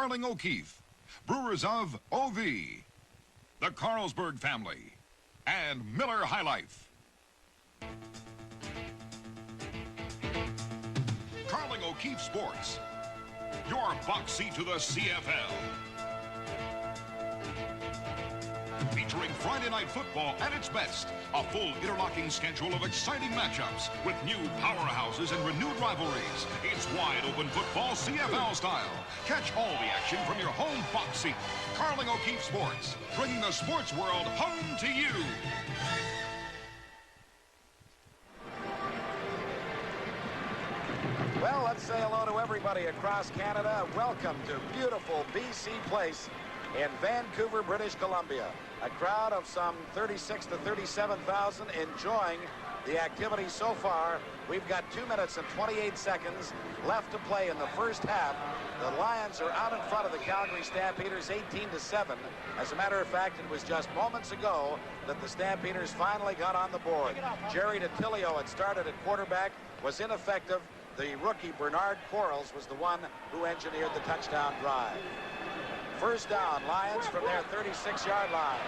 Carling O'Keefe, Brewers of OV, the Carlsberg family, and Miller High Life. Carling O'Keefe Sports, your box seat to the CFL. Featuring Friday Night Football at its best. A full interlocking schedule of exciting matchups with new powerhouses and renewed rivalries. It's wide open football CFL style. Catch all the action from your home box seat. Carling O'Keefe Sports, bringing the sports world home to you. Well, let's say hello to everybody across Canada. Welcome to beautiful BC Place in Vancouver, British Columbia. A crowd of some 36 to 37,000 enjoying the activity so far. We've got 2 minutes and 28 seconds left to play in the first half. The Lions are out in front of the Calgary Stampeders 18-7. As a matter of fact, it was just moments ago that the Stampeders finally got on the board. Jerry DiTilio had started at quarterback, was ineffective. The rookie Bernard Quarles was the one who engineered the touchdown drive. First down, Lions from their 36-yard line.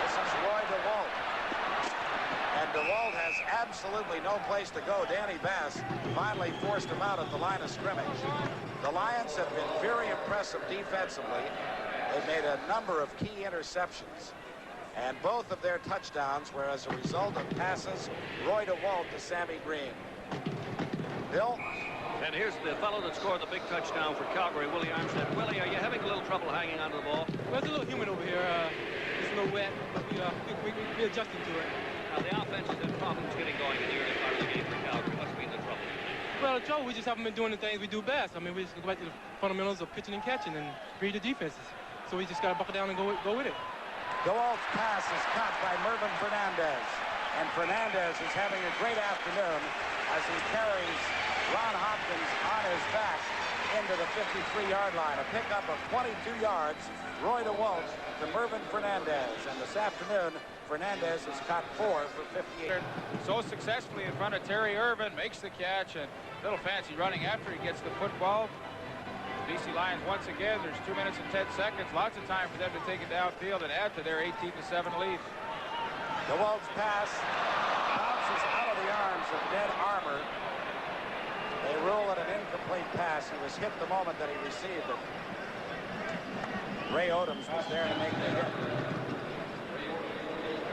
This is Roy DeWalt. And DeWalt has absolutely no place to go. Danny Bass finally forced him out at the line of scrimmage. The Lions have been very impressive defensively. They've made a number of key interceptions. And both of their touchdowns were as a result of passes Roy DeWalt to Sammy Green. Bill? And here's the fellow that scored the big touchdown for Calgary, Willie Armstead. Willie, are you having a little trouble hanging onto the ball? Well, it's a little humid over here. It's a little wet, but we're adjusting to it. Now, the offense has had problems getting going in the early part of the game for Calgary. What's been the trouble? Well, the trouble, we just haven't been doing the things we do best. I mean, we just go back to the fundamentals of pitching and catching and read the defenses. So we just got to buckle down and go with it. DeWalt's pass is caught by Mervyn Fernandez. And Fernandez is having a great afternoon as he carries Ron Hopkins on his back into the 53-yard line. A pickup of 22 yards. Roy DeWalt to Mervyn Fernandez. And this afternoon, Fernandez has caught 4 for 58. So successfully in front of Terry Irvin, makes the catch, and a little fancy running after he gets the football. The BC Lions once again, there's 2 minutes and 10 seconds. Lots of time for them to take it downfield and add to their 18-7 lead. DeWalt's pass bounces out of the arms of Ned Armour. They rule it an incomplete pass. He was hit the moment that he received it. Ray Odoms was there to make the hit.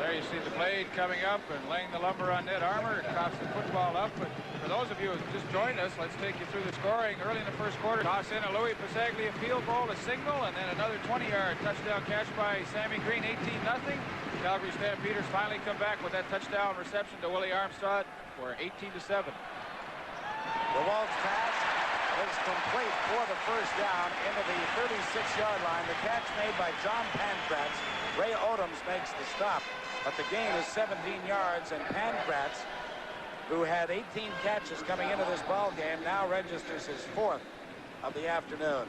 There you see the blade coming up and laying the lumber on Ned Armour. It coughs the football up. But for those of you who just joined us, let's take you through the scoring. Early in the first quarter, toss in a Louis Pasaglia field goal, a single, and then another 20-yard touchdown catch by Sammy Green, 18-0. Calgary Stampeders finally come back with that touchdown reception to Willie Armstead for 18-7. DeWalt's pass is complete for the first down into the 36-yard line. The catch made by John Pankratz. Ray Odoms makes the stop, but the gain is 17 yards, and Pankratz, who had 18 catches coming into this ball game, now registers his 4th of the afternoon.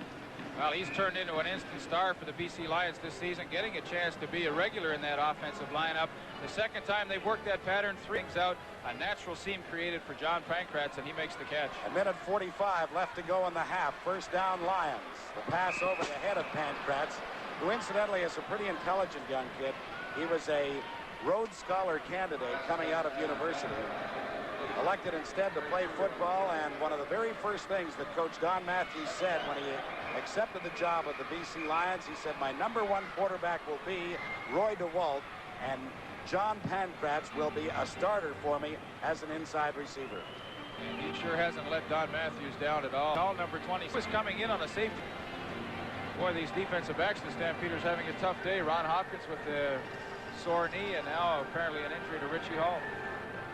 Well, he's turned into an instant star for the BC Lions this season, getting a chance to be a regular in that offensive lineup. The second time they've worked that pattern, things out, a natural seam created for John Pankratz, and he makes the catch. A minute 45 left to go in the half. First down, Lions. The pass over the head of Pankratz, who incidentally is a pretty intelligent young kid. He was a Rhodes Scholar candidate coming out of university. Elected instead to play football, and one of the very first things that Coach Don Matthews said when he accepted the job of the BC Lions, he said, my #1 quarterback will be Roy DeWalt, and John Pankratz will be a starter for me as an inside receiver. And he sure hasn't let Don Matthews down at all. All number 20 was coming in on a safety. Boy, these defensive backs, the Stampeders having a tough day. Ron Hopkins with the sore knee, and now apparently an injury to Richie Hall.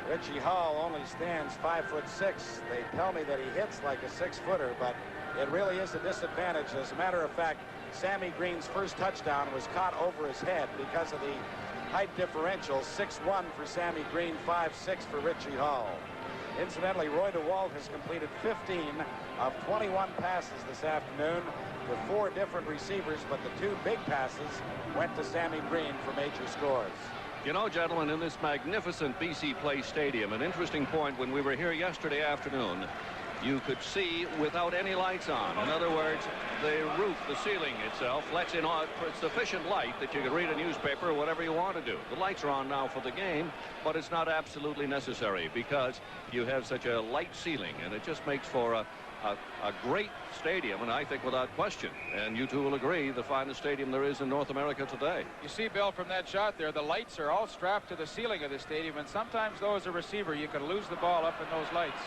Richie Hall only stands 5'6". They tell me that he hits like a 6-footer, but it really is a disadvantage. As a matter of fact, Sammy Green's first touchdown was caught over his head because of the height differential. 6'1" for Sammy Green, 5'6" for Richie Hall. Incidentally, Roy DeWalt has completed 15 of 21 passes this afternoon to 4 different receivers, but the 2 big passes went to Sammy Green for major scores. You know, gentlemen, in this magnificent BC Place Stadium, an interesting point when we were here yesterday afternoon, you could see without any lights on. In other words, the roof, the ceiling itself, lets in sufficient light that you can read a newspaper or whatever you want to do. The lights are on now for the game, but it's not absolutely necessary because you have such a light ceiling, and it just makes for a great stadium, and I think without question, and you two will agree, the finest stadium there is in North America today. You see, Bill, from that shot there, the lights are all strapped to the ceiling of the stadium, and sometimes, though, as a receiver, you can lose the ball up in those lights.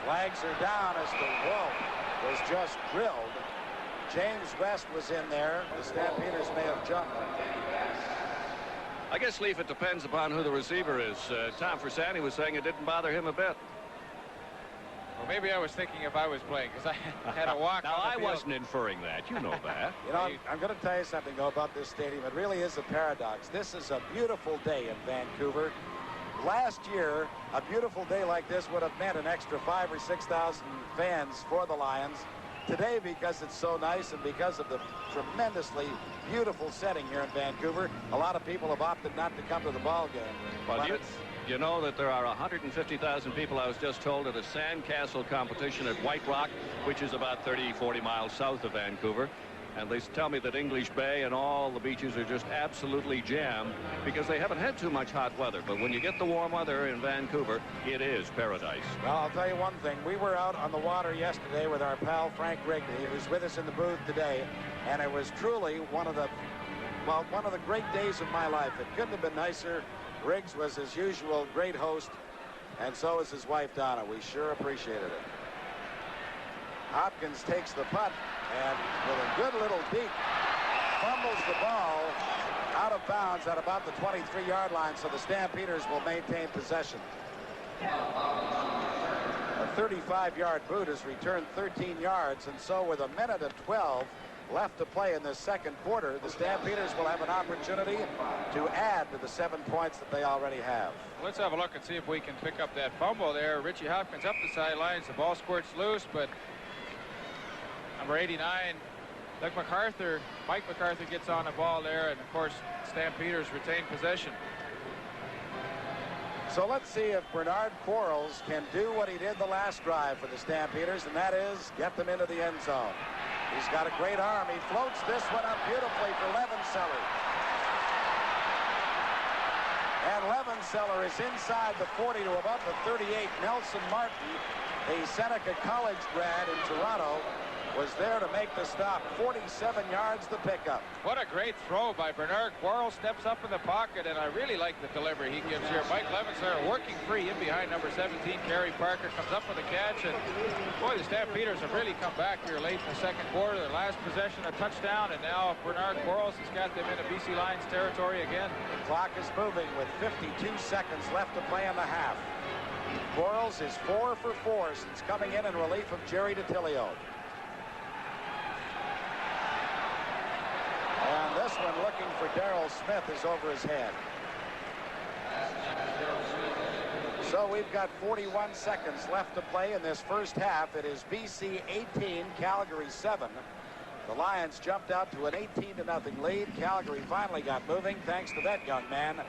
Flags are down as the whoa was just drilled. James West was in there. The Stampeders may have jumped. I guess, Leaf, it depends upon who the receiver is. Tom Forsani was saying it didn't bother him a bit. Well, maybe I was thinking if I was playing, because I had a walk. Now, on the I field. wasn't inferring that. You know that. You know, I'm going to tell you something, though, about this stadium. It really is a paradox. This is a beautiful day in Vancouver. Last year, a beautiful day like this would have meant an extra 5,000 or 6,000 fans for the Lions. Today, because it's so nice and because of the tremendously beautiful setting here in Vancouver, a lot of people have opted not to come to the ball game. Well, you know that there are 150,000 people, I was just told, at a sandcastle competition at White Rock, which is about 30-40 miles south of Vancouver. And they tell me that English Bay and all the beaches are just absolutely jammed because they haven't had too much hot weather. But when you get the warm weather in Vancouver, it is paradise. Well, I'll tell you one thing. We were out on the water yesterday with our pal Frank Wrigley, who's with us in the booth today. And it was truly one of the great days of my life. It couldn't have been nicer. Riggs was, as usual, great host. And so is his wife, Donna. We sure appreciated it. Hopkins takes the punt. And with a good little deke, fumbles the ball out of bounds at about the 23-yard line, so the Stampeders will maintain possession. A 35-yard boot has returned 13 yards, and so with 1:12 left to play in this second quarter, the Stampeders will have an opportunity to add to the 7 points that they already have. Let's have a look and see if we can pick up that fumble there. Richie Hopkins up the sidelines. The ball squirts loose, but number 89, Mike MacArthur gets on the ball there, and of course Stampeders retain possession. So let's see if Bernard Quarles can do what he did the last drive for the Stampeders, and that is get them into the end zone. He's got a great arm. He floats this one up beautifully for Levenseller. And Levenseller is inside the 40 to about the 38. Nelson Martin, the Seneca College grad in Toronto, was there to make the stop. 47 yards the pickup. What a great throw by Bernard Quarles. Steps up in the pocket, and I really like the delivery he gives here. Mike Levenseller working free in behind number 17. Kerry Parker comes up with a catch, and boy, the Stampeders have really come back here late in the second quarter. Their last possession, a touchdown, and now Bernard Quarles has got them into BC Lions territory again. The clock is moving with 52 seconds left to play in the half. Quarles is 4 for 4 since coming in relief of Jerry DiTilio. And this one, looking for Darrell Smith, is over his head. So we've got 41 seconds left to play in this first half. It is BC 18, Calgary 7. The Lions jumped out to an 18-0 lead. Calgary finally got moving thanks to that young man,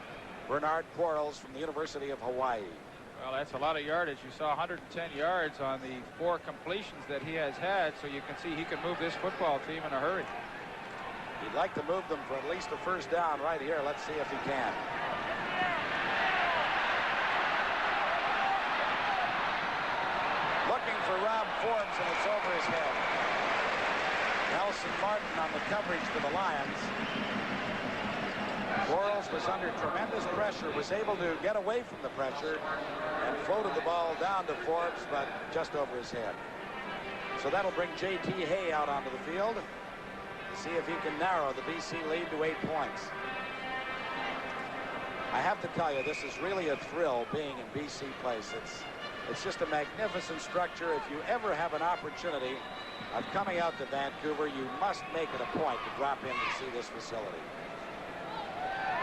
Bernard Quarles from the University of Hawaii. Well, that's a lot of yardage. You saw 110 yards on the 4 completions that he has had, so you can see he can move this football team in a hurry. He'd like to move them for at least a first down right here. Let's see if he can. Looking for Rob Forbes, and it's over his head. Nelson Martin on the coverage for the Lions. Quarles was under tremendous pressure, was able to get away from the pressure and floated the ball down to Forbes, but just over his head. So that'll bring J.T. Hay out onto the field. See if he can narrow the BC lead to 8 points. I have to tell you, this is really a thrill being in BC Place. It's just a magnificent structure. If you ever have an opportunity of coming out to Vancouver, you must make it a point to drop in to see this facility.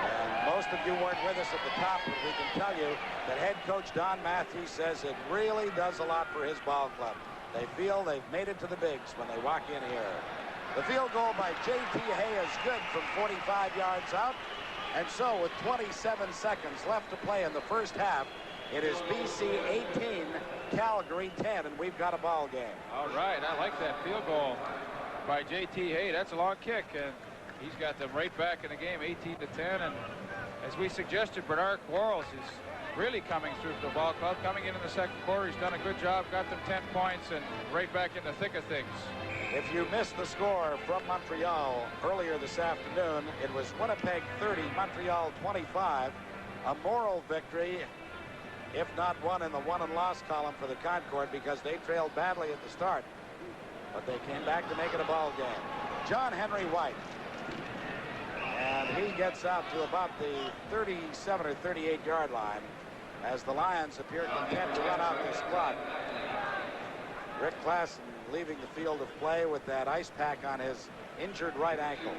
And most of you weren't with us at the top, but we can tell you that head coach Don Matthews says it really does a lot for his ball club. They feel they've made it to the bigs when they walk in here. The field goal by J.T. Hay is good from 45 yards out. And so with 27 seconds left to play in the first half, It is BC 18, Calgary 10, and we've got a ball game. All right, I like that field goal by J.T. Hay. That's a long kick, and he's got them right back in the game, 18-10. And as we suggested, Bernard Quarles is really coming through for the ball club. Coming in the second quarter, he's done a good job, got them 10 points, and right back in the thick of things. If you missed the score from Montreal earlier this afternoon, it was Winnipeg 30, Montreal 25. A moral victory, if not one in the won and lost column for the Concord, because they trailed badly at the start. But they came back to make it a ball game. John Henry White. And he gets out to about the 37 or 38 yard line as the Lions appear content to run out this clock. Rick Klassen leaving the field of play with that ice pack on his injured right ankle.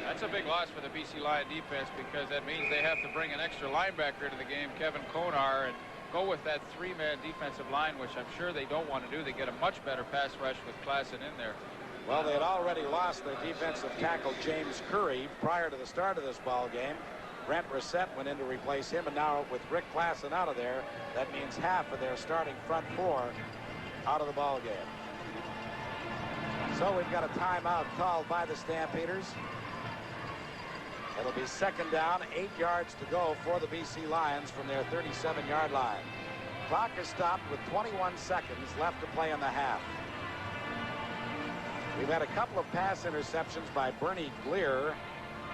That's a big loss for the BC Lion defense, because that means they have to bring an extra linebacker to the game, Kevin Konar, and go with that three-man defensive line, which I'm sure they don't want to do. They get a much better pass rush with Klassen in there. Well, they had already lost their defensive tackle, James Curry, prior to the start of this ball game. Brent Reset went in to replace him, and now with Rick Klassen out of there, that means half of their starting front four out of the ball game. So we've got a timeout called by the Stampeders. It'll be second down, 8 yards to go for the BC Lions from their 37-yard line. Clock is stopped with 21 seconds left to play in the half. We've had a couple of pass interceptions by Bernie Gleer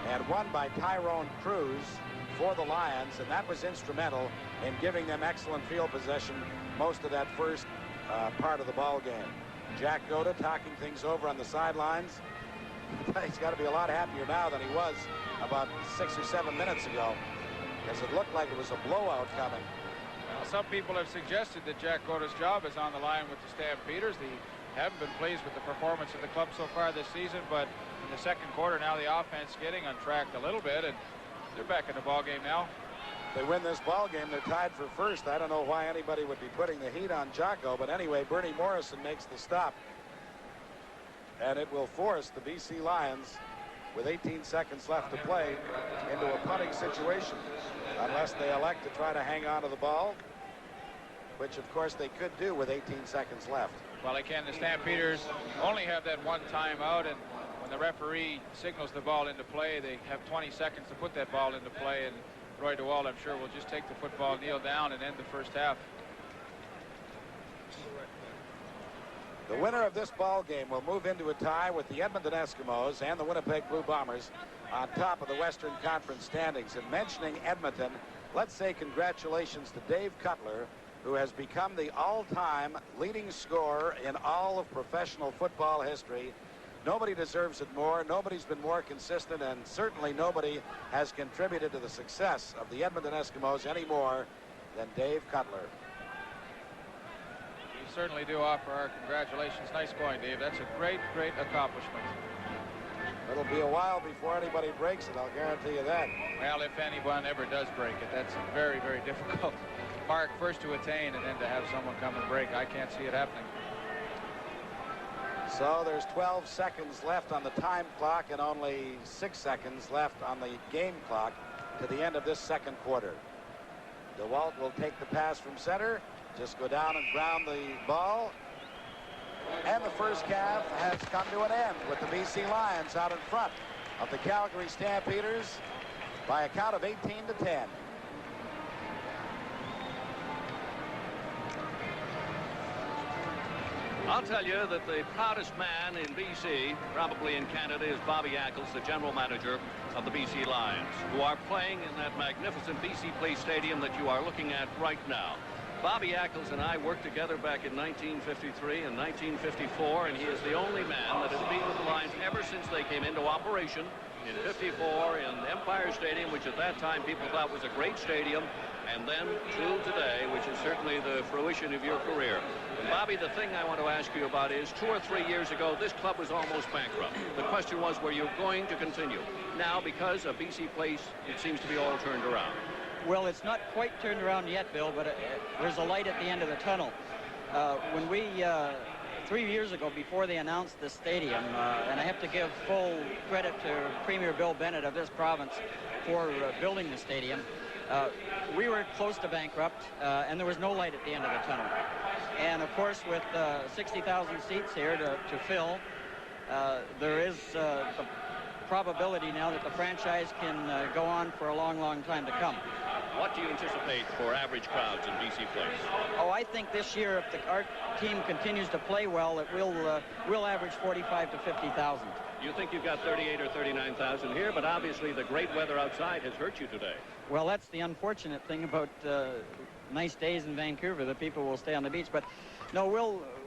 and one by Tyrone Cruz for the Lions, and that was instrumental in giving them excellent field possession most of that first part of the ball game. Jack Goda talking things over on the sidelines. He's got to be a lot happier now than he was about 6 or 7 minutes ago, because it looked like it was a blowout coming. Well, some people have suggested that Jack Goda's job is on the line with the Stampeders. They haven't been pleased with the performance of the club so far this season, but in the second quarter now the offense getting on track a little bit, and they're back in the ball game now. If they win this ball game, they're tied for first. I don't know why anybody would be putting the heat on Jocko, but anyway, Bernie Morrison makes the stop, and it will force the BC Lions, with 18 seconds left to play, into a punting situation, unless they elect to try to hang on to the ball, which of course they could do with 18 seconds left. Well, they can. The Stampeders only have that one timeout, and when the referee signals the ball into play, they have 20 seconds to put that ball into play, and Roy DeWalt, I'm sure, will just take the football, kneel down, and end the first half. The winner of this ball game will move into a tie with the Edmonton Eskimos and the Winnipeg Blue Bombers on top of the Western Conference standings. And mentioning Edmonton, let's say congratulations to Dave Cutler, who has become the all-time leading scorer in all of professional football history. Nobody deserves it more. Nobody's been more consistent, and certainly nobody has contributed to the success of the Edmonton Eskimos any more than Dave Cutler. We certainly do offer our congratulations. Nice going, Dave. That's a great, great accomplishment. It'll be a while before anybody breaks it, I'll guarantee you that. Well, if anyone ever does break it, that's a very, very difficult mark, first to attain and then to have someone come and break. I can't see it happening. So there's 12 seconds left on the time clock and only 6 seconds left on the game clock to the end of this second quarter. DeWalt will take the pass from center, just go down and ground the ball. And the first half has come to an end with the BC Lions out in front of the Calgary Stampeders by a count of 18-10. I'll tell you that the proudest man in BC, probably in Canada, is Bobby Ackles, the general manager of the BC Lions, who are playing in that magnificent BC Place Stadium that you are looking at right now. Bobby Ackles and I worked together back in 1953 and 1954, and he is the only man that has been with the Lions ever since they came into operation in '54 in Empire Stadium, which at that time people thought was a great stadium, and then till today, which is certainly the fruition of your career. And Bobby, the thing I want to ask you about is 2 or 3 years ago, this club was almost bankrupt. The question was, were you going to continue? Now, because of BC Place, it seems to be all turned around. Well, it's not quite turned around yet, Bill, but there's a light at the end of the tunnel. When we, 3 years ago, before they announced the stadium, and I have to give full credit to Premier Bill Bennett of this province for building the stadium, We were close to bankrupt, and there was no light at the end of the tunnel. And of course, with 60,000 seats here to fill, there is the probability now that the franchise can go on for a long, long time to come. What do you anticipate for average crowds in BC Place? Oh, I think this year, if our team continues to play well, it will average 45 to 50,000. You think you've got 38 or 39,000 here, but obviously the great weather outside has hurt you today. Well, that's the unfortunate thing about nice days in Vancouver, that people will stay on the beach. But no,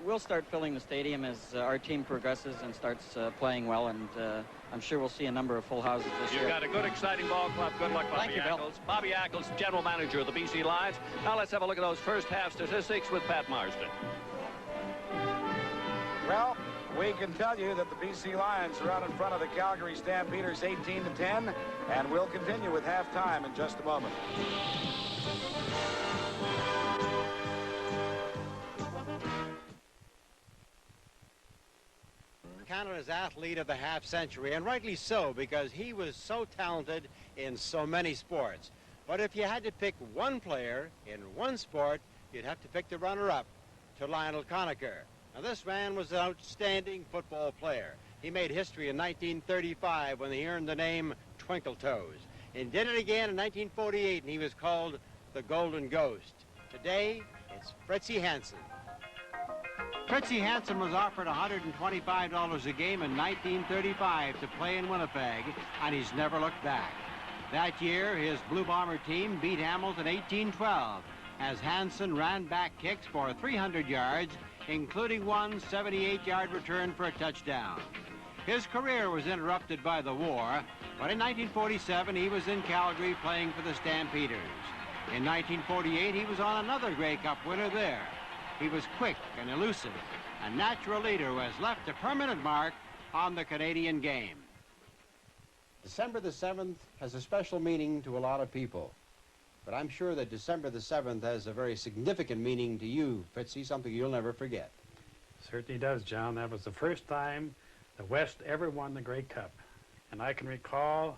we'll start filling the stadium as our team progresses and starts playing well, and I'm sure we'll see a number of full houses this year. You've got a good, exciting ball club. Good luck, Bobby Ackles. Bobby Ackles, general manager of the BC Lions. Now let's have a look at those first half statistics with Pat Marsden. Well, we can tell you that the BC Lions are out in front of the Calgary Stampeders 18-10, and we'll continue with halftime in just a moment. Canada's athlete of the half century, and rightly so, because he was so talented in so many sports. But if you had to pick one player in one sport, you'd have to pick the runner-up to Lionel Conacher. Now, this man was an outstanding football player. He made history in 1935 when he earned the name Twinkle Toes, and did it again in 1948, and he was called the Golden Ghost. Today, it's Fritzie Hansen. Fritzie Hansen was offered $125 a game in 1935 to play in Winnipeg, and he's never looked back. That year, his Blue Bomber team beat Hamilton 18-12 as Hansen ran back kicks for 300 yards, including one 78-yard return for a touchdown. His career was interrupted by the war, but in 1947 he was in Calgary playing for the Stampeders. In 1948 he was on another Grey Cup winner there. He was quick and elusive, a natural leader who has left a permanent mark on the Canadian game. December the 7th has a special meaning to a lot of people. But I'm sure that December the 7th has a very significant meaning to you, Fritzie, something you'll never forget. Certainly does, John. That was the first time the West ever won the Grey Cup. And I can recall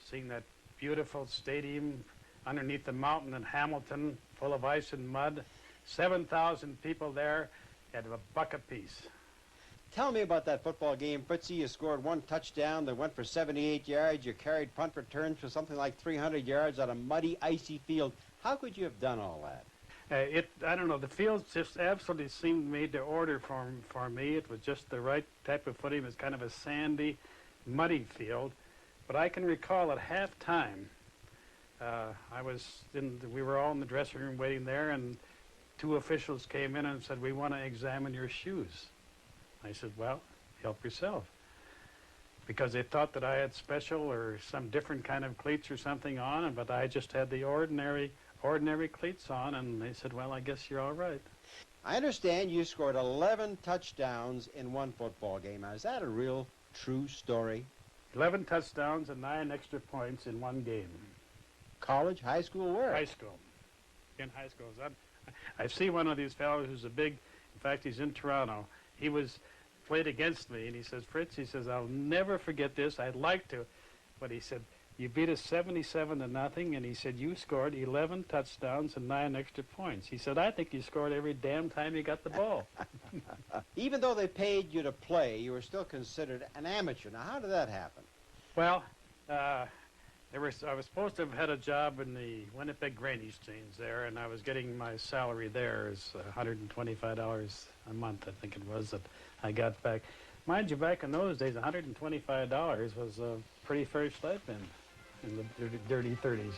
seeing that beautiful stadium underneath the mountain in Hamilton, full of ice and mud. 7,000 people there at a buck apiece. Tell me about that football game, Fritzie. You scored one touchdown that went for 78 yards. You carried punt returns for something like 300 yards on a muddy, icy field. How could you have done all that? I don't know, the field just absolutely seemed made to order for me. It was just the right type of footing. It was kind of a sandy, muddy field. But I can recall at halftime, we were all in the dressing room waiting there, and two officials came in and said, "We want to examine your shoes." I said, "Well, help yourself." Because they thought that I had special or some different kind of cleats or something on, but I just had the ordinary cleats on, and they said, "Well, I guess you're all right." I understand you scored 11 touchdowns in one football game. Now, is that a real, true story? 11 touchdowns and 9 extra points in one game. College, high school, where? High school. In high school. I see one of these fellows who's in fact, he's in Toronto. He played against me, and he says, "Fritz," he says, "I'll never forget this. I'd like to." But he said, "You beat us 77-0, and he said, "You scored 11 touchdowns and 9 extra points." He said, "I think you scored every damn time you got the ball." Even though they paid you to play, you were still considered an amateur. Now, how did that happen? Well, I was supposed to have had a job in the Winnipeg Grain Exchange there, and I was getting my salary there as $125 a month, I think it was, that I got back. Mind you, back in those days, $125 was a pretty fair stipend in the dirty 30s.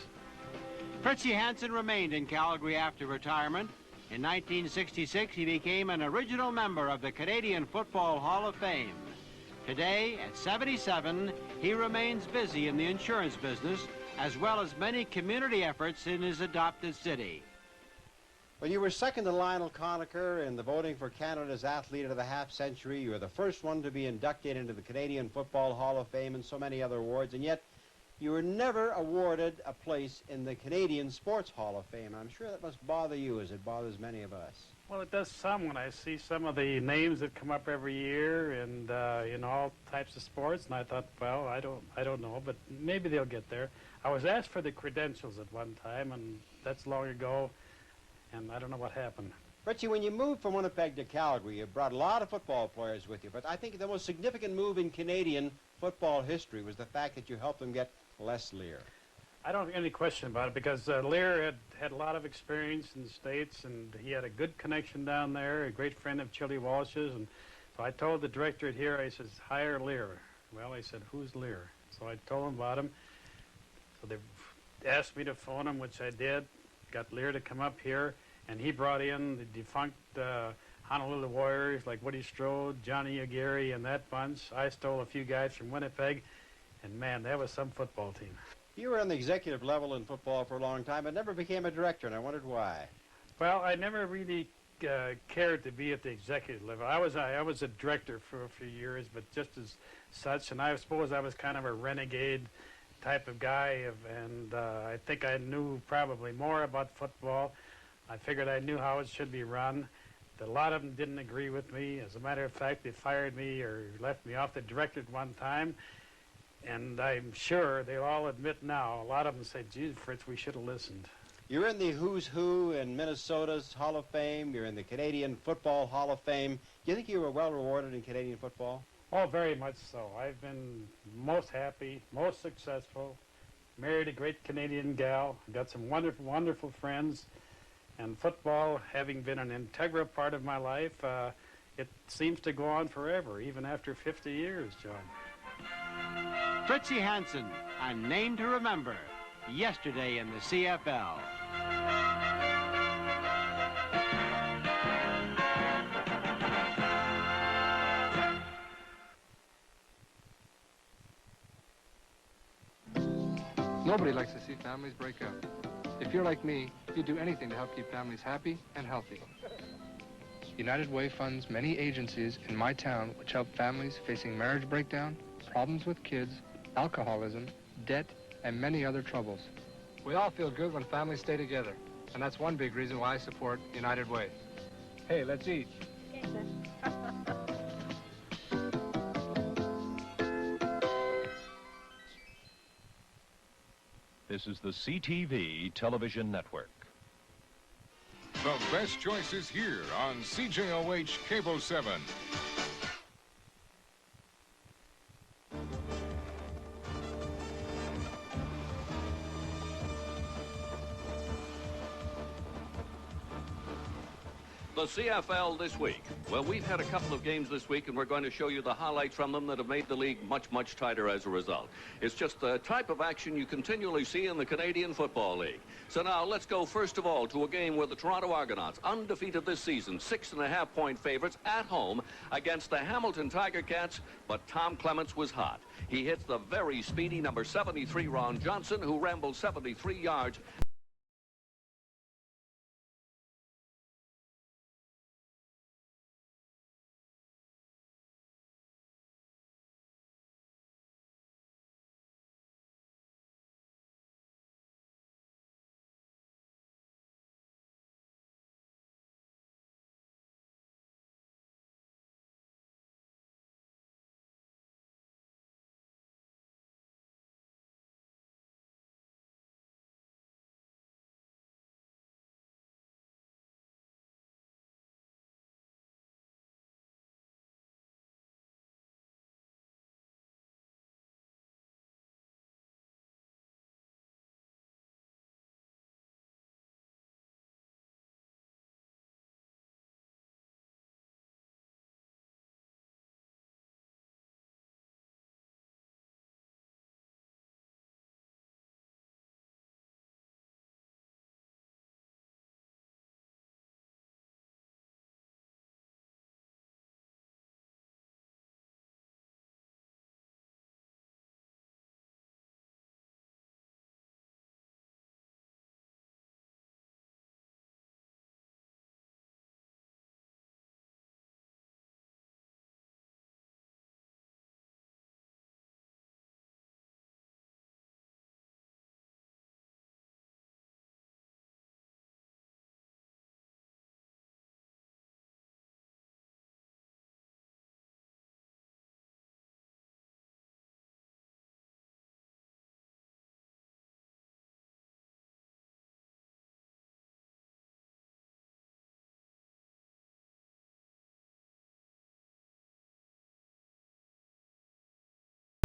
Fritzie Hansen remained in Calgary after retirement. In 1966, he became an original member of the Canadian Football Hall of Fame. Today, at 77, he remains busy in the insurance business, as well as many community efforts in his adopted city. Well, you were second to Lionel Conacher in the voting for Canada's Athlete of the Half Century. You were the first one to be inducted into the Canadian Football Hall of Fame and so many other awards, and yet you were never awarded a place in the Canadian Sports Hall of Fame. I'm sure that must bother you as it bothers many of us. Well, it does some when I see some of the names that come up every year and in all types of sports. And I thought, well, I don't know, but maybe they'll get there. I was asked for the credentials at one time, and that's long ago, and I don't know what happened. Richie, when you moved from Winnipeg to Calgary, you brought a lot of football players with you, but I think the most significant move in Canadian football history was the fact that you helped them get Les Lear. I don't have any question about it, because Lear had a lot of experience in the States, and he had a good connection down there, a great friend of Chili Walsh's, and so I told the director here, I says, hire Lear. Well, he said, who's Lear? So I told him about him. So they asked me to phone him, which I did, got Lear to come up here, and he brought in the defunct Honolulu Warriors like Woody Strode, Johnny Aguirre, and that bunch. I stole a few guys from Winnipeg, and man, that was some football team. You were on the executive level in football for a long time, but never became a director, and I wondered why. Well, I never really cared to be at the executive level. I was a director for a few years, but just as such, and I suppose I was kind of a renegade type of guy, and I think I knew probably more about football. I figured I knew how it should be run. A lot of them didn't agree with me. As a matter of fact, they fired me or left me off the director at one time. And I'm sure they'll all admit now, a lot of them say, geez, Fritz, we should have listened. You're in the Who's Who in Minnesota's Hall of Fame. You're in the Canadian Football Hall of Fame. Do you think you were well rewarded in Canadian football? Oh, very much so. I've been most happy, most successful, married a great Canadian gal, got some wonderful, wonderful friends. And football, having been an integral part of my life, it seems to go on forever, even after 50 years, John. Fritzie Hansen, a name to remember, yesterday in the CFL. Nobody likes to see families break up. If you're like me, you'd do anything to help keep families happy and healthy. United Way funds many agencies in my town which help families facing marriage breakdown, problems with kids, alcoholism, debt, and many other troubles. We all feel good when families stay together, and that's one big reason why I support United Way. Hey, let's eat. This is the CTV Television Network. The best choices here on CJOH Cable 7. The CFL this week. Well, we've had a couple of games this week, and we're going to show you the highlights from them that have made the league much, much tighter as a result. It's just the type of action you continually see in the Canadian Football League. So now let's go first of all to a game where the Toronto Argonauts, undefeated this season, 6.5-point favorites at home against the Hamilton Tiger Cats, but Tom Clements was hot. He hits the very speedy number 73 Ron Johnson, who rambled 73 yards.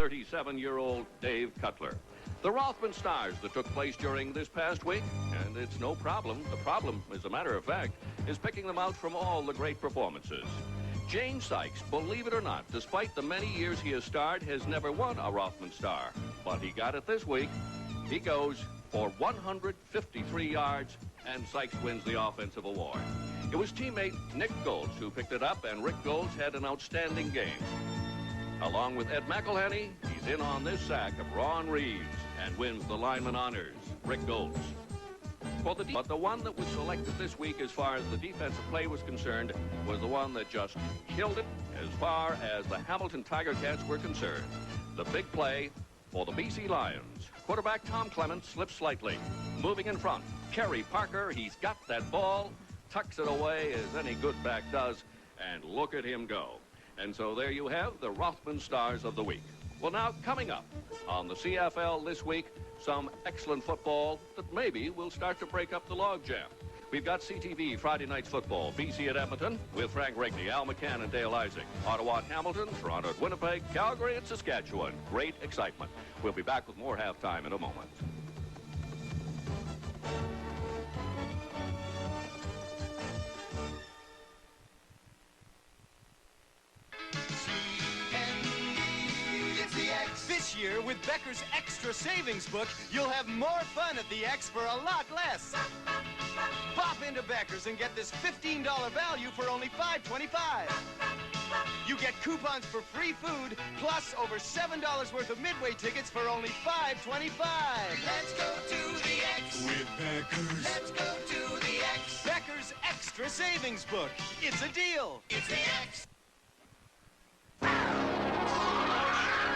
37-year-old Dave Cutler. The Rothman Stars that took place during this past week, and it's no problem. The problem, as a matter of fact, is picking them out from all the great performances. Jane Sykes, believe it or not, despite the many years he has starred, has never won a Rothman Star. But he got it this week. He goes for 153 yards, and Sykes wins the offensive award. It was teammate Nick Golds who picked it up, and Rick Golds had an outstanding game. Along with Ed McElhenney, he's in on this sack of Ron Reeves and wins the lineman honors, Rick Golds. But the one that was selected this week as far as the defensive play was concerned was the one that just killed it as far as the Hamilton Tiger Cats were concerned. The big play for the BC Lions. Quarterback Tom Clements slips slightly. Moving in front, Kerry Parker, he's got that ball, tucks it away as any good back does, and look at him go. And so there you have the Rothman Stars of the week. Well, now, coming up on the CFL this week, some excellent football that maybe will start to break up the logjam. We've got CTV Friday Night Football, BC at Edmonton, with Frank Rigney, Al McCann, and Dale Isaac. Ottawa at Hamilton, Toronto at Winnipeg, Calgary at Saskatchewan. Great excitement. We'll be back with more halftime in a moment. This year, with Becker's Extra Savings Book, you'll have more fun at the X for a lot less. Pop into Becker's and get this $15 value for only $5.25. You get coupons for free food, plus over $7 worth of Midway tickets for only $5.25. Let's go to the X with Becker's. Let's go to the X. Becker's Extra Savings Book. It's a deal. It's the X.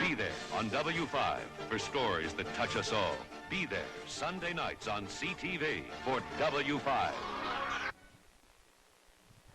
Be there on W5 for stories that touch us all. Be there Sunday nights on CTV for W5.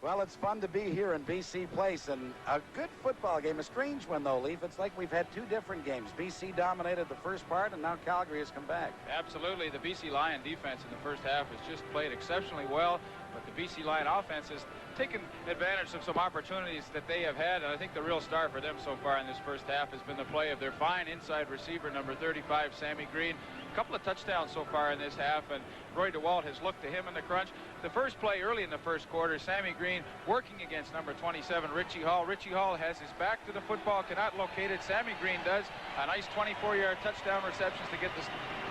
Well, it's fun to be here in BC Place, and a good football game. A strange one, though, Leaf. It's like we've had two different games. BC dominated the first part, and now Calgary has come back. Absolutely. The BC Lion defense in the first half has just played exceptionally well, but the BC Lion offense has taken advantage of some opportunities that they have had, and I think the real star for them so far in this first half has been the play of their fine inside receiver, number 35, Sammy Green. A couple of touchdowns so far in this half, and Roy DeWalt has looked to him in the crunch. The first play early in the first quarter, Sammy Green working against number 27, Richie Hall. Richie Hall has his back to the football, cannot locate it. Sammy Green does. A nice 24-yard touchdown receptions to get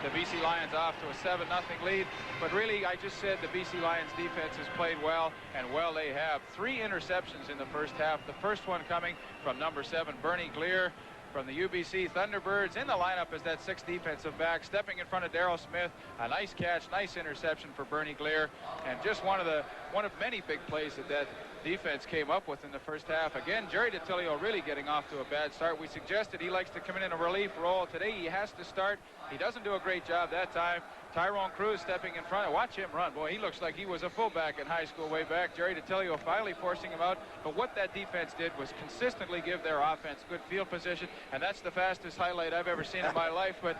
the BC Lions off to a 7-0 lead. But really, I just said the BC Lions defense has played well, and well they have. 3 interceptions in the first half. The first one coming from number 7, Bernie Gleer, from the UBC Thunderbirds. In the lineup is that 6th defensive back, stepping in front of Darryl Smith. A nice catch, nice interception for Bernie Gleer, and just one of many big plays that defense came up with in the first half. Again, Jerry DiTilio really getting off to a bad start. We suggested he likes to come in a relief role. Today he has to start. He doesn't do a great job that time. Tyrone Cruz stepping in front. Watch him run. Boy, he looks like he was a fullback in high school way back. Jerry DiTilio finally forcing him out. But what that defense did was consistently give their offense good field position, and that's the fastest highlight I've ever seen in my life. But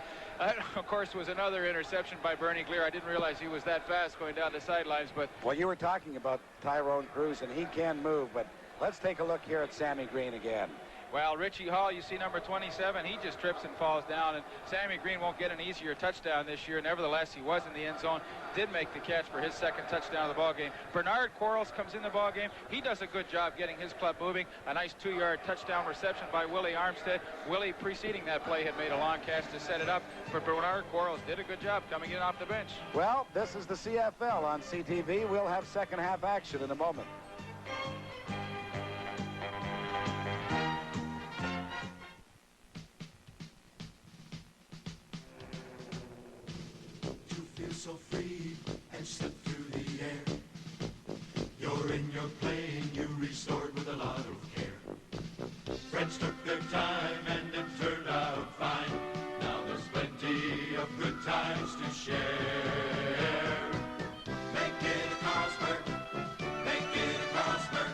of course, was another interception by Bernie Gleer. I didn't realize he was that fast going down the sidelines. But well, you were talking about Tyrone Cruz, and he can move, but let's take a look here at Sammy Green again. Well, Richie Hall, you see number 27, he just trips and falls down, and Sammy Green won't get an easier touchdown this year. Nevertheless, he was in the end zone, did make the catch for his second touchdown of the ballgame. Bernard Quarles comes in the ballgame. He does a good job getting his club moving. A nice 2-yard touchdown reception by Willie Armstead. Willie, preceding that play, had made a long catch to set it up, but Bernard Quarles did a good job coming in off the bench. Well, this is the CFL on CTV. We'll have second half action in a moment. So free and slip through the air. You're in your plane, you restored with a lot of care. Friends took their time and it turned out fine. Now there's plenty of good times to share. Make it a Carlsberg, make it a Carlsberg,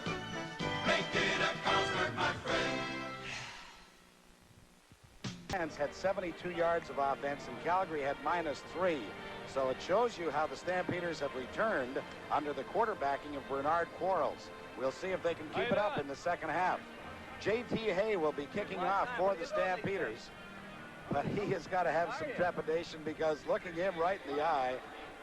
make it a Carlsberg, my friend. Lions had 72 yards of offense, and Calgary had -3. So it shows you how the Stampeders have returned under the quarterbacking of Bernard Quarles. We'll see if they can keep it up in the second half. J.T. Hay will be kicking off for the Stampeders. But he has got to have some trepidation because looking him right in the eye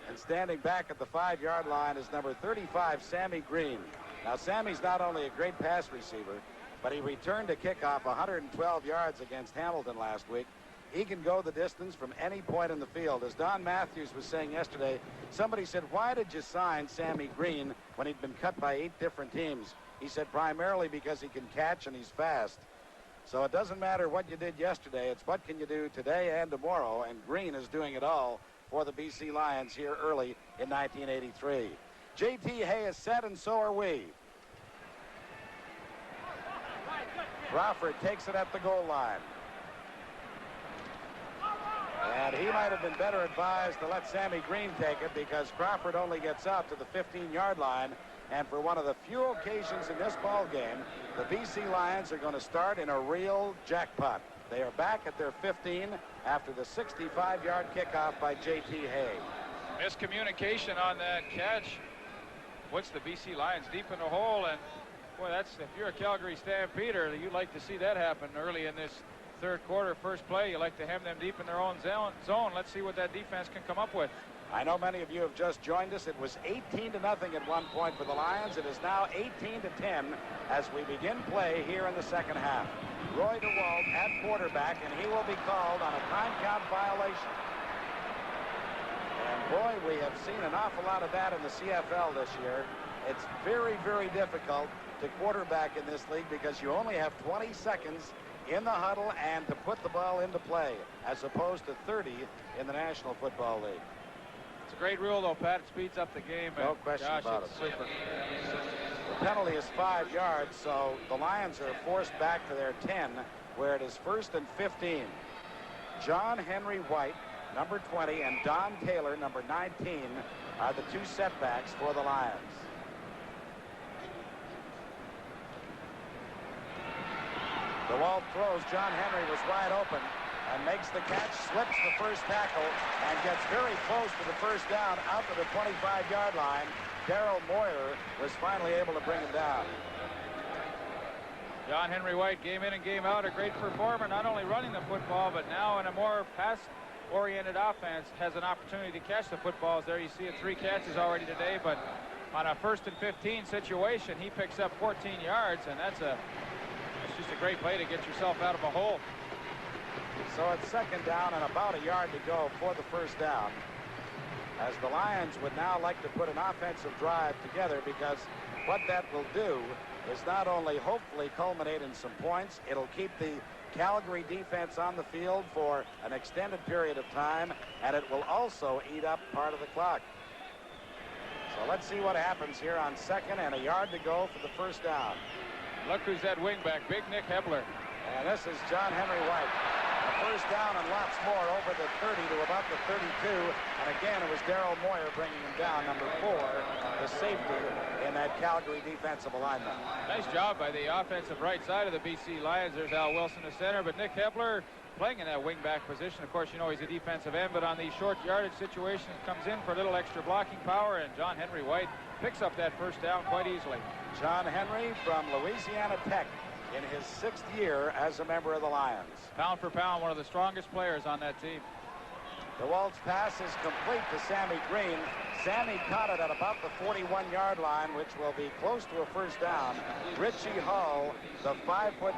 and standing back at the 5-yard line is number 35, Sammy Green. Now, Sammy's not only a great pass receiver, but he returned a kickoff 112 yards against Hamilton last week. He can go the distance from any point in the field. As Don Matthews was saying yesterday, somebody said, why did you sign Sammy Green when he'd been cut by 8 different teams? He said primarily because he can catch and he's fast. So it doesn't matter what you did yesterday. It's what can you do today and tomorrow, and Green is doing it all for the BC Lions here early in 1983. J.T. Hay is set, and so are we. Crawford takes it at the goal line. And he might have been better advised to let Sammy Green take it because Crawford only gets out to the 15-yard line. And for one of the few occasions in this ball game, the BC Lions are going to start in a real jackpot. They are back at their 15 after the 65-yard kickoff by J.T. Hay. Miscommunication on that catch puts the BC Lions deep in the hole, and boy, that's, if you're a Calgary Stampeder, you'd like to see that happen early in this third quarter, first play. You like to have them deep in their own zone. Let's see what that defense can come up with. I know many of you have just joined us. It was 18-0 at one point for the Lions. It is now 18-10 as we begin play here in the second half. Roy DeWalt at quarterback, and he will be called on a time count violation. And boy, we have seen an awful lot of that in the CFL this year. It's very, very difficult to quarterback in this league because you only have 20 seconds in the huddle and to put the ball into play, as opposed to 30 in the National Football League. It's a great rule, though, Pat. It speeds up the game. No question about it. Super. The penalty is 5 yards, so the Lions are forced back to their 10, where it is 1st and 15. John Henry White, number 20, and Don Taylor, number 19, are the 2 setbacks for the Lions. DeWalt throws. John Henry was wide open and makes the catch, slips the first tackle, and gets very close to the first down out to the 25-yard line. Darrell Moyer was finally able to bring him down. John Henry White, game in and game out, a great performer, not only running the football, but now in a more pass-oriented offense, has an opportunity to catch the footballs. There you see it, 3 catches already today, but on a 1st and 15 situation, he picks up 14 yards, and that's just a great play to get yourself out of a hole. So it's 2nd down and about a yard to go for the first down, as the Lions would now like to put an offensive drive together, because what that will do is not only hopefully culminate in some points, it'll keep the Calgary defense on the field for an extended period of time, and it will also eat up part of the clock. So let's see what happens here on 2nd and a yard to go for the first down. Look who's that wingback, Big Nick Hebler. And this is John Henry White. A first down and lots more over the 30 to about the 32. And again, it was Darrell Moyer bringing him down, number 4, the safety in that Calgary defensive alignment. Nice job by the offensive right side of the BC Lions. There's Al Wilson, the center, but Nick Hebler playing in that wingback position. Of course, you know he's a defensive end, but on these short yardage situations comes in for a little extra blocking power, and John Henry White picks up that first down quite easily. John Henry from Louisiana Tech in his 6th year as a member of the Lions. Pound for pound, one of the strongest players on that team. DeWalt's pass is complete to Sammy Green. Sammy caught it at about the 41-yard line, which will be close to a first down. Richie Hall, the 5'6"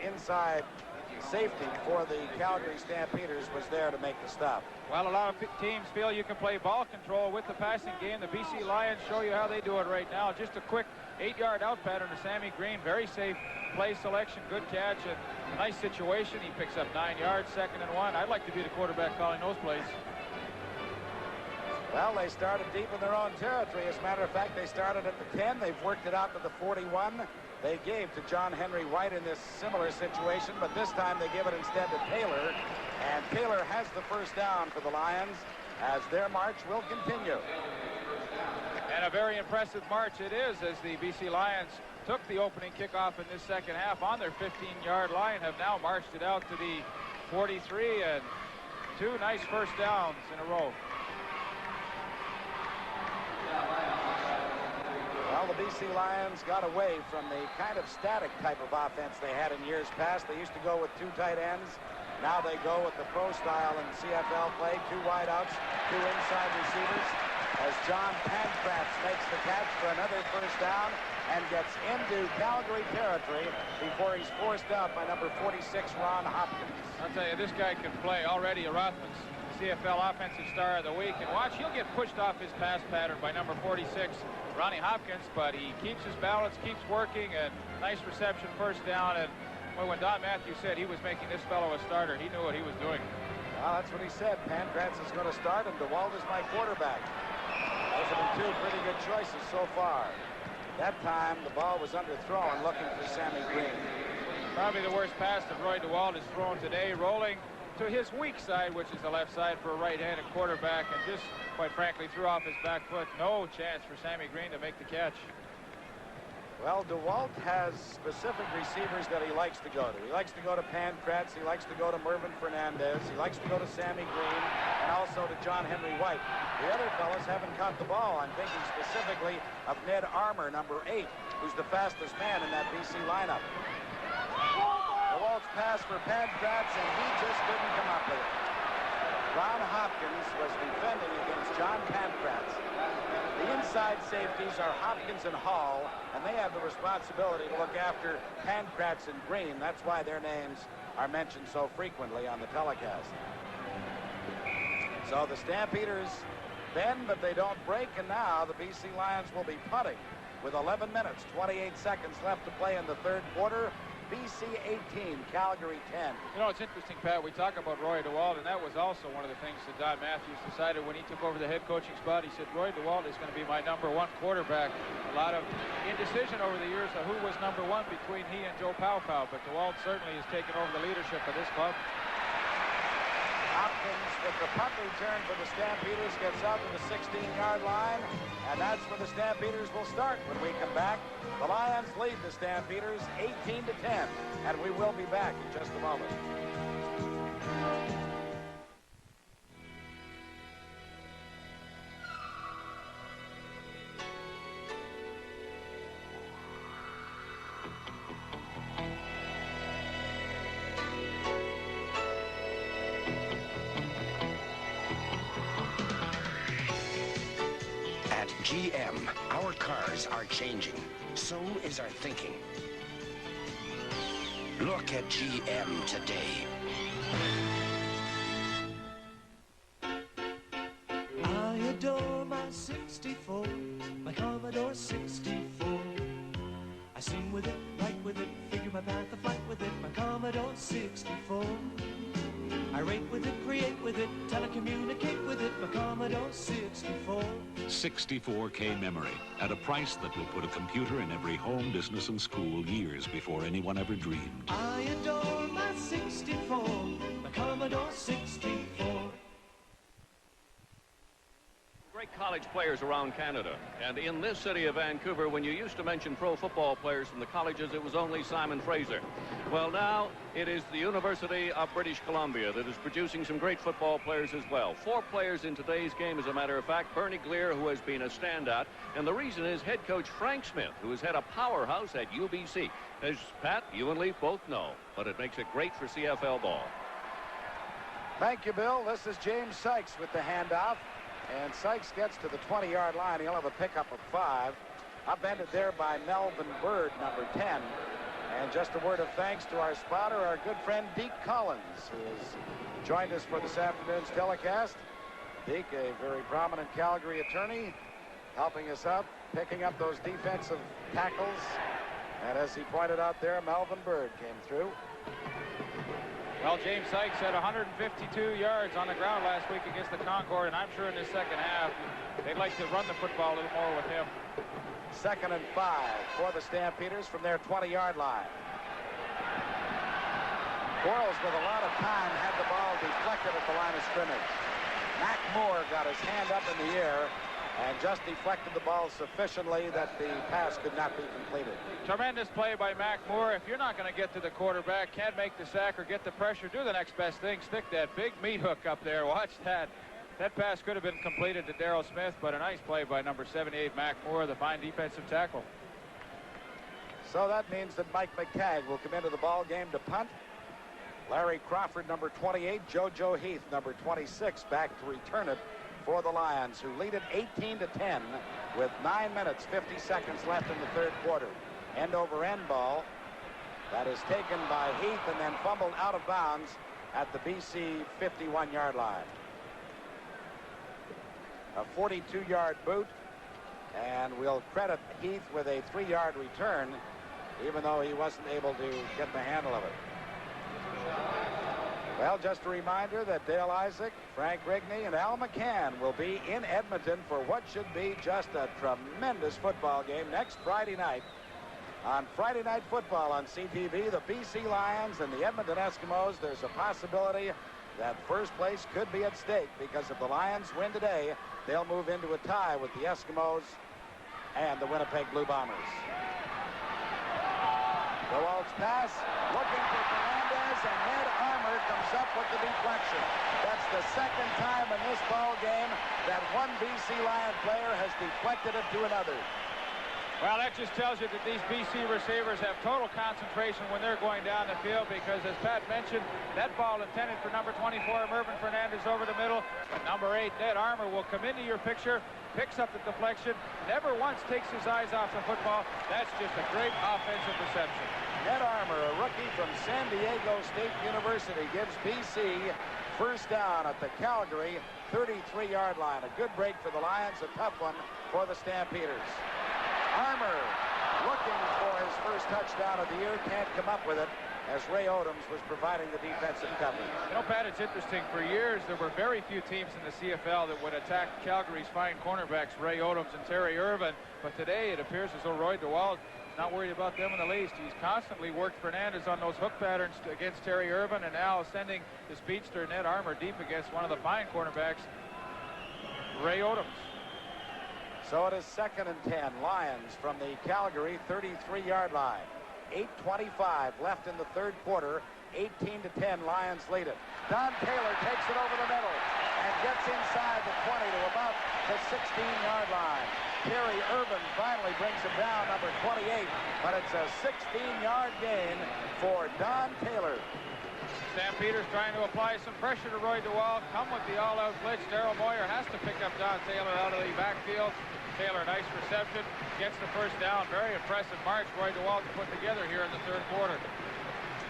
inside safety for the Calgary Stampeders, was there to make the stop. Well, a lot of teams feel you can play ball control with the passing game. The BC Lions show you how they do it right now. Just a quick 8-yard out pattern to Sammy Green. Very safe play selection, good catch, and a nice situation. He picks up 9 yards, 2nd and 1. I'd like to be the quarterback calling those plays. Well, they started deep in their own territory. As a matter of fact, they started at the 10. They've worked it out to the 41. They gave to John Henry White in this similar situation, but this time they give it instead to Taylor. And Taylor has the first down for the Lions as their march will continue. And a very impressive march it is, as the BC Lions took the opening kickoff in this second half on their 15-yard line, have now marched it out to the 43, and 2 nice first downs in a row. Well, Well, the BC Lions got away from the kind of static type of offense they had in years past. They used to go with 2 tight ends. Now they go with the pro style in CFL play, 2 wideouts, 2 inside receivers, as John Pancratz makes the catch for another first down and gets into Calgary territory before he's forced out by number 46, Ron Hopkins. I'll tell you, this guy can play. Already a Rothman's CFL Offensive Star of the Week. And watch, he'll get pushed off his pass pattern by number 46, Ronnie Hopkins, but he keeps his balance, keeps working, and nice reception, first down. And well, when Don Matthews said he was making this fellow a starter, he knew what he was doing. Well, that's what he said. Pancratz is going to start, and DeWalt is my quarterback. Those have been 2 pretty good choices so far. That time, the ball was underthrown, looking for Sammy Green. Probably the worst pass that Roy DeWalt has thrown today, rolling to his weak side, which is the left side for a right-handed quarterback, and just, quite frankly, threw off his back foot. No chance for Sammy Green to make the catch. Well, DeWalt has specific receivers that he likes to go to. He likes to go to Pancratz. He likes to go to Mervyn Fernandez. He likes to go to Sammy Green and also to John Henry White. The other fellas haven't caught the ball. I'm thinking specifically of Ned Armour, number 8, who's the fastest man in that BC lineup. DeWalt's pass for Pancratz, and he just couldn't come up with it. Ron Hopkins was defending against John Pancratz. The inside safeties are Hopkins and Hall, and they have the responsibility to look after Pancratz and Green. That's why their names are mentioned so frequently on the telecast. So the Stampeders bend, but they don't break, and now the BC Lions will be punting with 11 minutes, 28 seconds left to play in the 3rd quarter. BC 18, Calgary 10. You know, it's interesting, Pat, we talk about Roy DeWalt, and that was also one of the things that Don Matthews decided when he took over the head coaching spot. He said, Roy DeWalt is going to be my number 1 quarterback. A lot of indecision over the years of who was number 1 between he and Joe Pow, but DeWalt certainly has taken over the leadership of this club. Hopkins with the punt return for the Stampeders gets out to the 16-yard line, and that's where the Stampeders will start when we come back. The Lions lead the Stampeders 18-10, and we will be back in just a moment. GM, our cars are changing. So is our thinking. Look at GM today. I adore my 64, my Commodore 64. I sing with it, write with it, figure my path of flight with it, my Commodore 64. I rate with it, create with it, telecommunicate with it, my Commodore 64. 64K memory at a price that will put a computer in every home, business, and school years before anyone ever dreamed. I adore my 64, my Commodore 64. Great college players around Canada, and in this city of Vancouver, when you used to mention pro football players from the colleges, it was only Simon Fraser. Well, now it is the University of British Columbia that is producing some great football players as well. 4 players in today's game, as a matter of fact. Bernie Glear, who has been a standout, and the reason is head coach Frank Smith, who has had a powerhouse at UBC. As Pat, you and Leaf both know, but it makes it great for CFL ball. Thank you, Bill. This is James Sykes with the handoff. And Sykes gets to the 20-yard line. He'll have a pickup of 5. Upended there by Melvin Bird, number 10. And just a word of thanks to our spotter, our good friend Deke Collins, who has joined us for this afternoon's telecast. Deke, a very prominent Calgary attorney, helping us out, picking up those defensive tackles. And as he pointed out there, Melvin Bird came through. Well, James Sykes had 152 yards on the ground last week against the Concord, and I'm sure in the second half they'd like to run the football a little more with him. 2nd and 5 for the Stampeders from their 20-yard line. Quarles, with a lot of time, had the ball deflected at the line of scrimmage. Mac Moore got his hand up in the air and just deflected the ball sufficiently that the pass could not be completed. Tremendous play by Mac Moore. If you're not going to get to the quarterback, can't make the sack or get the pressure, do the next best thing. Stick that big meat hook up there. Watch that. That pass could have been completed to Darrell Smith, but a nice play by number 78, Mac Moore, the fine defensive tackle. So that means that Mike McCagg will come into the ball game to punt. Larry Crawford, number 28, JoJo Heath, number 26, back to return it for the Lions, who lead it 18-10 with 9 minutes, 50 seconds left in the third quarter. End-over-end ball that is taken by Heath and then fumbled out of bounds at the BC 51-yard line. A 42-yard boot, and we'll credit Heath with a 3-yard return, even though he wasn't able to get the handle of it. Well, just a reminder that Dale Isaac, Frank Rigney, and Al McCann will be in Edmonton for what should be just a tremendous football game next Friday night. On Friday Night Football on CTV, the BC Lions and the Edmonton Eskimos, there's a possibility that first place could be at stake, because if the Lions win today, they'll move into a tie with the Eskimos and the Winnipeg Blue Bombers. DeWalt's pass, looking for Fernandez, and Ned Armour comes up with the deflection. That's the second time in this ball game that one BC Lion player has deflected it to another. Well, that just tells you that these BC receivers have total concentration when they're going down the field, because, as Pat mentioned, that ball intended for number 24, Mervyn Fernandez, over the middle. But number 8, Ned Armour, will come into your picture, picks up the deflection, never once takes his eyes off the football. That's just a great offensive reception. Ned Armour, a rookie from San Diego State University, gives BC first down at the Calgary 33-yard line. A good break for the Lions, a tough one for the Stampeders. Armour looking for his first touchdown of the year, can't come up with it, as Ray Odoms was providing the defensive coverage. You know, Pat, it's interesting. For years, there were very few teams in the CFL that would attack Calgary's fine cornerbacks, Ray Odoms and Terry Irvin. But today, it appears as though Roy DeWalt is not worried about them in the least. He's constantly worked Fernandez on those hook patterns against Terry Irvin, and now sending the speedster Ned Armour deep against one of the fine cornerbacks, Ray Odoms. So it is 2nd and 10. Lions from the Calgary 33-yard line. 8:25 left in the third quarter. 18-10, Lions lead it. Don Taylor takes it over the middle and gets inside the 20 to about the 16-yard line. Terry Irvin finally brings him down, number 28, but it's a 16-yard gain for Don Taylor. Stampeders trying to apply some pressure to Roy DeWalt. Come with the all-out blitz. Darryl Moyer has to pick up Don Taylor out of the backfield. Taylor, nice reception, gets the first down. Very impressive march Roy DeWalt put together here in the third quarter.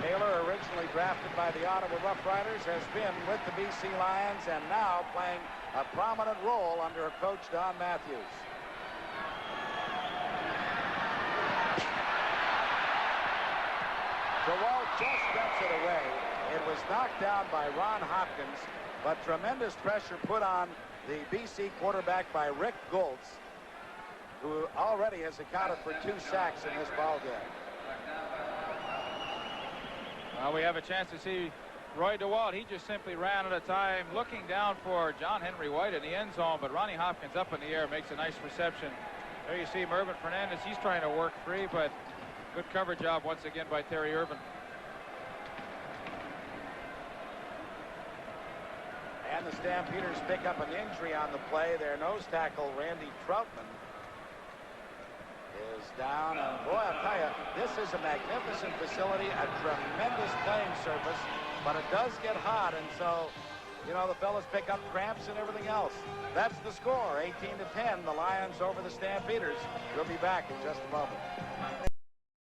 Taylor, originally drafted by the Ottawa Rough Riders, has been with the BC Lions and now playing a prominent role under coach Don Matthews. DeWalt just gets it away. It was knocked down by Ron Hopkins, but tremendous pressure put on the BC quarterback by Rick Goltz, who already has accounted for 2 sacks in this ball game. Well, we have a chance to see Roy DeWalt. He just simply ran out of time, looking down for John Henry White in the end zone, but Ronnie Hopkins up in the air makes a nice reception. There you see Mervyn Fernandez. He's trying to work free, but good cover job once again by Terry Irvin. And the Stampeders pick up an injury on the play. Their nose tackle, Randy Troutman, is down. And boy, I'll tell you, this is a magnificent facility, a tremendous playing surface, but it does get hot, and so, you know, the fellas pick up cramps and everything else. That's the score, 18-10, the Lions over the Stampeders. We'll be back in just a moment.